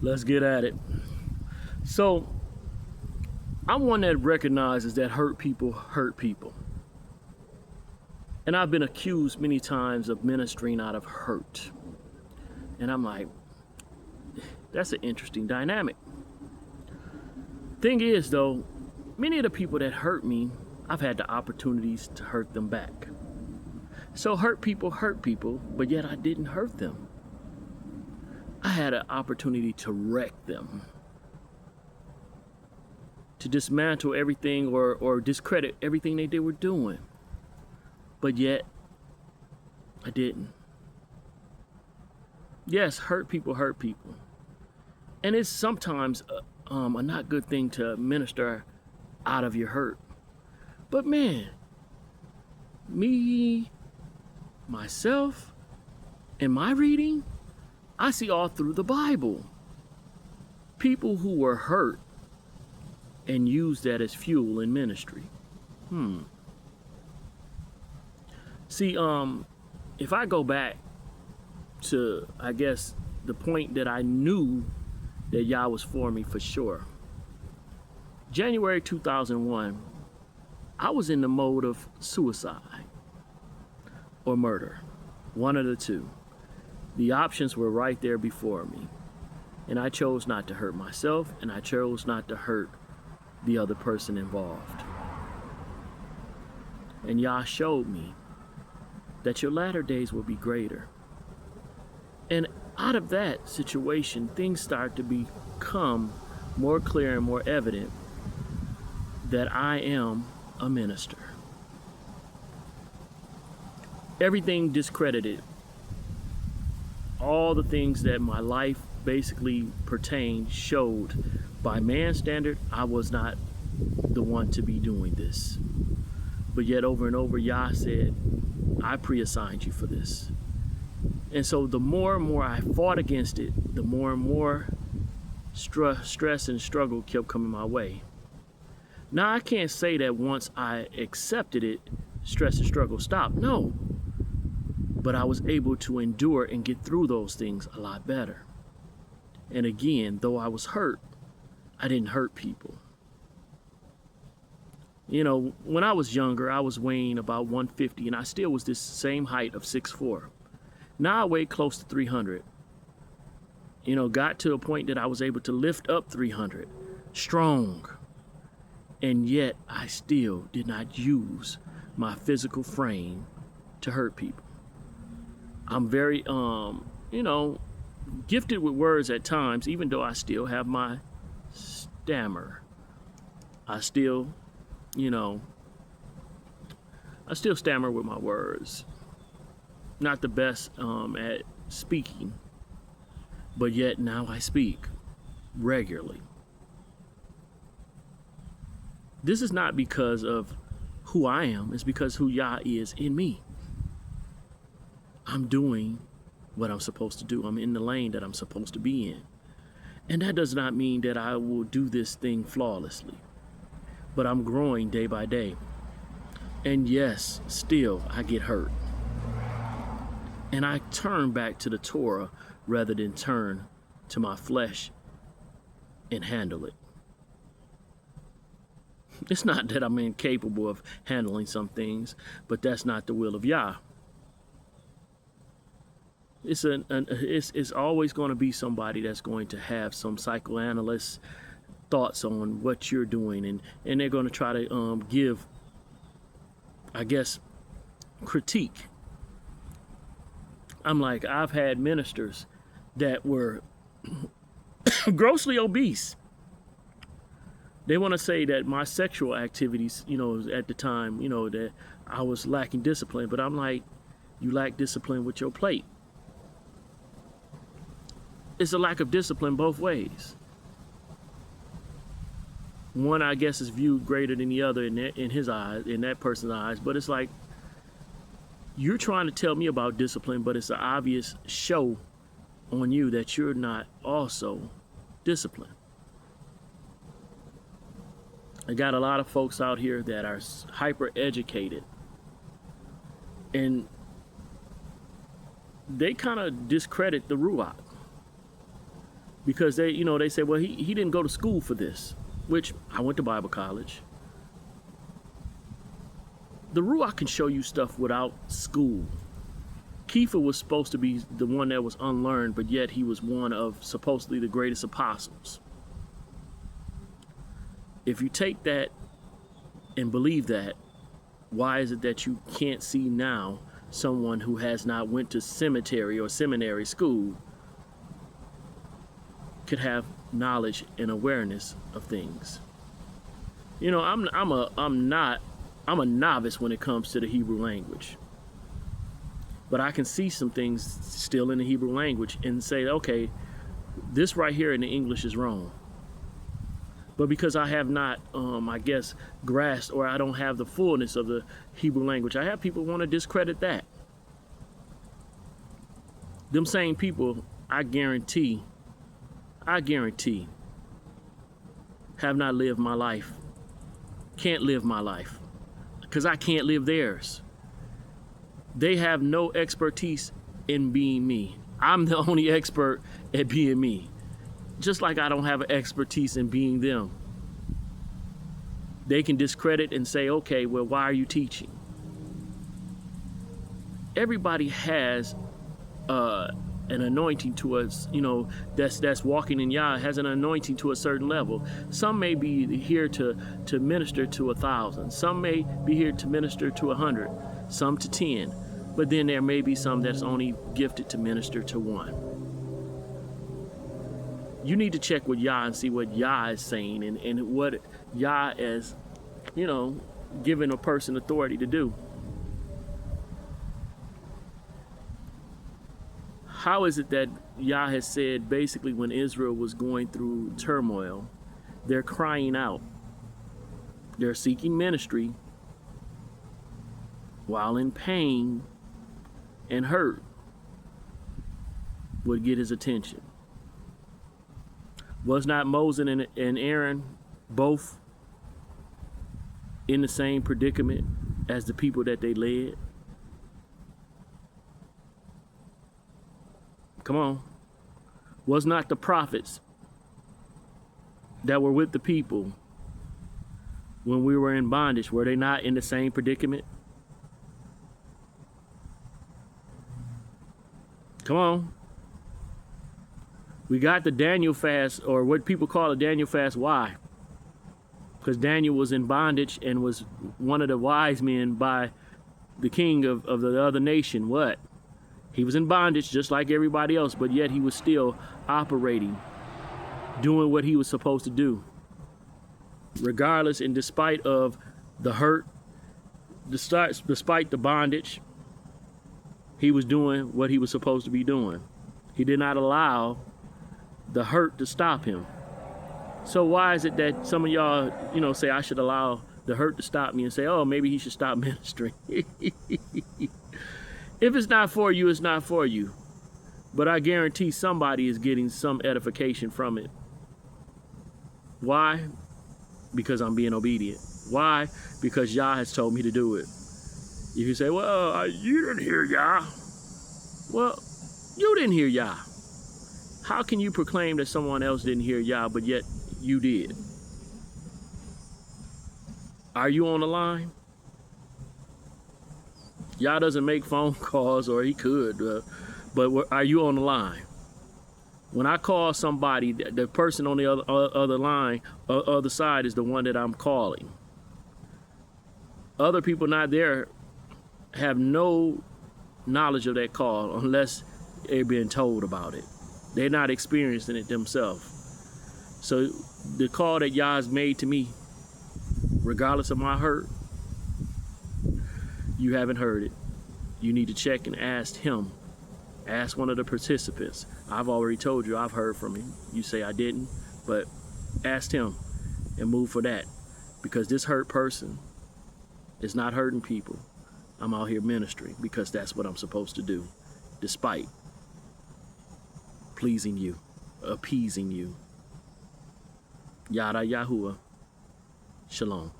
Let's get at it. So, I'm one that recognizes that hurt people hurt people. And I've been accused many times of ministering out of hurt. And I'm like, that's an interesting dynamic. Thing is, though, many of the people that hurt me, I've had the opportunities to hurt them back. So hurt people, but yet I didn't hurt them. I had an opportunity to wreck them, to dismantle everything or discredit everything they were doing. But yet, I didn't. Yes, hurt people. And it's sometimes a not good thing to minister out of your hurt. But man, myself, in my reading, I see all through the Bible people who were hurt and used that as fuel in ministry. See, if I go back to, I guess, the point that I knew that Yah was for me for sure. January 2001, I was in the mode of suicide or murder, one of the two. The options were right there before me. And I chose not to hurt myself, and I chose not to hurt the other person involved. And Yah showed me that your latter days will be greater. And out of that situation, things start to become more clear and more evident that I am a minister. Everything discredited. All the things that my life basically pertained showed by man's standard, I was not the one to be doing this. But yet over and over, Yah said, I pre-assigned you for this. And so the more and more I fought against it, the more and more stress and struggle kept coming my way. Now, I can't say that once I accepted it, stress and struggle stopped. No. But I was able to endure and get through those things a lot better. And again, though I was hurt, I didn't hurt people. You know, when I was younger, I was weighing about 150, and I still was this same height of 6'4". Now I weigh close to 300. You know, got to a point that I was able to lift up 300, strong. And yet I still did not use my physical frame to hurt people. I'm very, gifted with words at times, even though I still have my stammer. I still stammer with my words. Not the best at speaking, but yet now I speak regularly. This is not because of who I am, it's because who Yah is in me. I'm doing what I'm supposed to do. I'm in the lane that I'm supposed to be in. And that does not mean that I will do this thing flawlessly, but I'm growing day by day. And yes, still I get hurt. And I turn back to the Torah rather than turn to my flesh and handle it. It's not that I'm incapable of handling some things, but that's not the will of Yah. It's always going to be somebody that's going to have some psychoanalyst thoughts on what you're doing, and they're going to try to give, I guess, critique. I'm like, I've had ministers that were grossly obese. They want to say that my sexual activities, at the time, that I was lacking discipline. But I'm like, you lack discipline with your plate. It's a lack of discipline both ways. One, I guess, is viewed greater than the other in his eyes, in that person's eyes. But it's like, you're trying to tell me about discipline, but it's an obvious show on you that you're not also disciplined. I got a lot of folks out here that are hyper educated, and they kind of discredit the Ruach. Because they say, well, he didn't go to school for this, which I went to Bible college. The Ruach can show you stuff without school. Kepha was supposed to be the one that was unlearned, but yet he was one of supposedly the greatest apostles. If you take that and believe that, why is it that you can't see now someone who has not went to cemetery or seminary school could have knowledge and awareness of things? I'm a novice when it comes to the Hebrew language. But I can see some things still in the Hebrew language and say, okay, this right here in the English is wrong. But because I have not, I guess, grasped, or I don't have the fullness of the Hebrew language, I have people want to discredit that. Them same people, I guarantee, have not lived my life, can't live my life, because I can't live theirs. They have no expertise in being me. I'm the only expert at being me. Just like I don't have an expertise in being them. They can discredit and say, okay, well, why are you teaching? Everybody has an anointing to us, that's walking in Yah, has an anointing to a certain level. Some may be here to minister to 1,000. Some may be here to minister to 100. Some to 10. But then there may be some that's only gifted to minister to 1. You need to check with Yah and see what Yah is saying and what Yah is, giving a person authority to do. How is it that Yah has said basically when Israel was going through turmoil, they're crying out, they're seeking ministry while in pain and hurt would get his attention? Was not Moses and Aaron both in the same predicament as the people that they led? Come on. Was not the prophets that were with the people when we were in bondage, were they not in the same predicament? Come on. We got the Daniel fast, or what people call a Daniel fast. Why? Because Daniel was in bondage and was one of the wise men by the king of the other nation. What? He was in bondage just like everybody else, but yet he was still operating, doing what he was supposed to do. Regardless and despite of the hurt, despite the bondage, he was doing what he was supposed to be doing. He did not allow the hurt to stop him. So why is it that some of y'all, say I should allow the hurt to stop me and say, oh, maybe he should stop ministering? If it's not for you, it's not for you. But I guarantee somebody is getting some edification from it. Why? Because I'm being obedient. Why? Because Yah has told me to do it. If you say, well, you didn't hear Yah. Well, you didn't hear Yah. How can you proclaim that someone else didn't hear Yah, but yet you did? Are you on the line? Yah doesn't make phone calls, or he could, but are you on the line? When I call somebody, the person on the other line, other side is the one that I'm calling. Other people not there have no knowledge of that call unless they're being told about it. They're not experiencing it themselves. So the call that Yah has made to me, regardless of my hurt, you haven't heard it. You need to check and ask him. Ask one of the participants. I've already told you I've heard from him. You say I didn't, but ask him and move for that. Because this hurt person is not hurting people. I'm out here ministering because that's what I'm supposed to do, despite pleasing you, appeasing you. Yada Yahuwah. Shalom.